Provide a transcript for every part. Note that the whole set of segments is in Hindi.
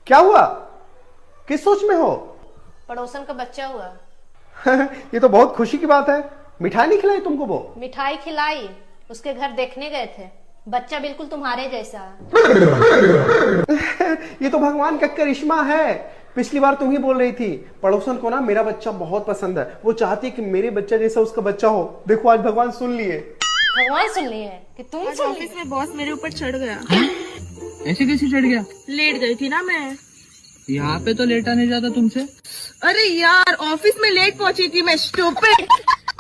क्या हुआ? किस सोच में हो? पड़ोसन का बच्चा हुआ। ये तो बहुत खुशी की बात है। मिठाई नहीं खिलाई तुमको वो? मिठाई खिलाई, उसके घर देखने गए थे। बच्चा बिल्कुल तुम्हारे जैसा है। ये तो भगवान का करिश्मा है। पिछली बार तुम ही बोल रही थी पड़ोसन को ना मेरा बच्चा बहुत पसंद है, वो चाहती है कि मेरे बच्चा जैसा उसका बच्चा हो। देखो आज भगवान सुन लिए। भगवान सुन लिए कि तुम सुन लिए। ऑफिस में बॉस मेरे ऊपर चढ़ गया। ऐसे कैसे चढ़ गया? लेट गई थी ना मैं। यहाँ पे तो लेटा नहीं जाता तुमसे। अरे यार ऑफिस में लेट पहुंची थी मैं, स्टूपिड।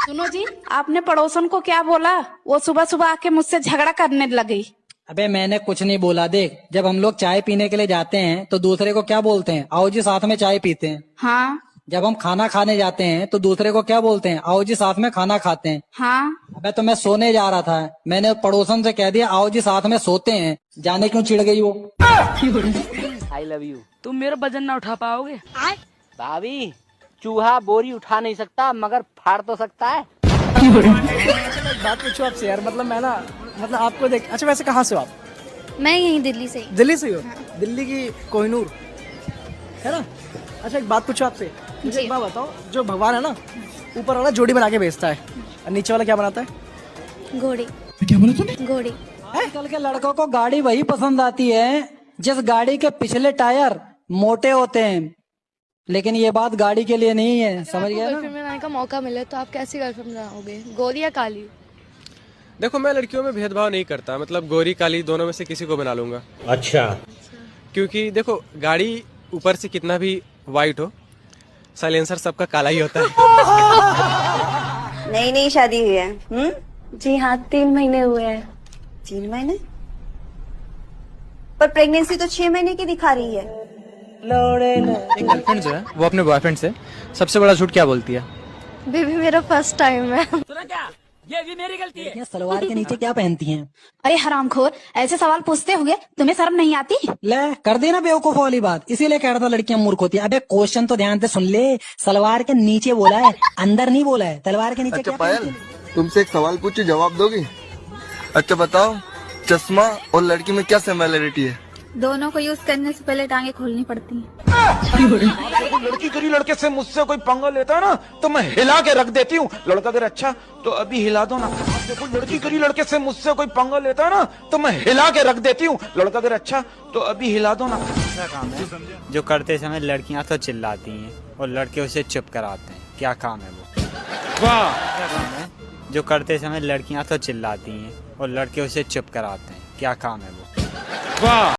सुनो जी, आपने पड़ोसन को क्या बोला? वो सुबह सुबह आके मुझसे झगड़ा करने लगी। अबे मैंने कुछ नहीं बोला। देख, जब हम लोग चाय पीने के लिए जाते हैं तो दूसरे को क्या बोलते हैं? आओ जी साथ में चाय पीते हैं। हाँ जब हम खाना खाने जाते हैं तो दूसरे को क्या बोलते हैं? आओ जी साथ में खाना खाते हैं। हाँ। अबे तो मैं सोने जा रहा था, मैंने पड़ोसन से कह दिया आओ जी साथ में सोते हैं। जाने क्यों चिढ़ गई वो? I love you. तुम मेरा वजन ना उठा पाओगे। भाभी, चूहा बोरी उठा नहीं सकता मगर फाड़ तो सकता है। बात पूछो आपसे यार, मतलब मैं ना, मतलब आपको देख। अच्छा वैसे कहाँ से हो आप? मैं यहीं दिल्ली से। दिल्ली से ही हो? दिल्ली की कोहिनूर है ना? अच्छा एक बात पूछो आपसे, मुझे एक बात बताओ, जो भगवान है ना, ऊपर वाला जोड़ी बना के भेजता है और नीचे वाला क्या बनाता है? घोड़ी। क्या बोला तूने? घोड़ी। आजकल के लड़कों को गाड़ी वही पसंद आती है जिस गाड़ी के पिछले टायर मोटे होते हैं, लेकिन ये बात गाड़ी के लिए नहीं है, समझ गया ना? गर्लफ्रेंड बनाने का मौका मिले तो आप कैसी गर्लफ्रेंड बनाओगे, गोरी या काली? देखो मैं लड़कियों में भेदभाव नहीं करता, मतलब गोरी काली दोनों में से किसी को बना लूंगा। अच्छा। क्योंकि देखो गाड़ी ऊपर से कितना भी वाइट हो, साइलेंसर सबका काला ही होता है। नई नई शादी हुई है? जी हाँ, 3 महीने हुए हैं। 3 महीने? पर प्रेगनेंसी तो 6 महीने की दिखा रही है। एक गर्लफ्रेंड जो है वो अपने बॉयफ्रेंड से सबसे बड़ा झूठ क्या बोलती है? बेबी मेरा फर्स्ट टाइम है। ये भी मेरी गलती है। सलवार के नीचे क्या पहनती हैं? अरे हरामखोर, ऐसे सवाल पूछते हुए तुम्हें शर्म नहीं आती? ले कर देना बेवकूफ वाली बात, इसीलिए कह रहा था लड़कियां मूर्ख होती है। अबे क्वेश्चन तो ध्यान से सुन ले, सलवार के नीचे बोला है, अंदर नहीं बोला है। तलवार के नीचे क्या पायल, तुमसे एक सवाल पूछूं, जवाब दोगी? अच्छा बताओ, चश्मा और लड़की में क्या सिमिलरिटी है? दोनों को यूज करने से पहले टांगे खोलनी पड़ती हैं। लड़की करी लड़के से मुझसे कोई पंगा लेता है ना तो मैं हिला के रख देती हूँ। लड़का अगर अच्छा तो अभी हिला दो ना। देखो लड़की करी लड़के से मुझसे कोई पंगा लेता है ना तो मैं हिला के रख देती हूँ। लड़का अगर अच्छा तो अभी हिला दो ना। क्या काम है जो करते समय लड़कियां तो चिल्लाती हैं और लड़के उसे चुप कराते हैं? क्या काम है वो? वाह। क्या काम है जो करते समय लड़कियां तो चिल्लाती हैं और लड़के उसे चुप कराते हैं? क्या काम है वो? वाह।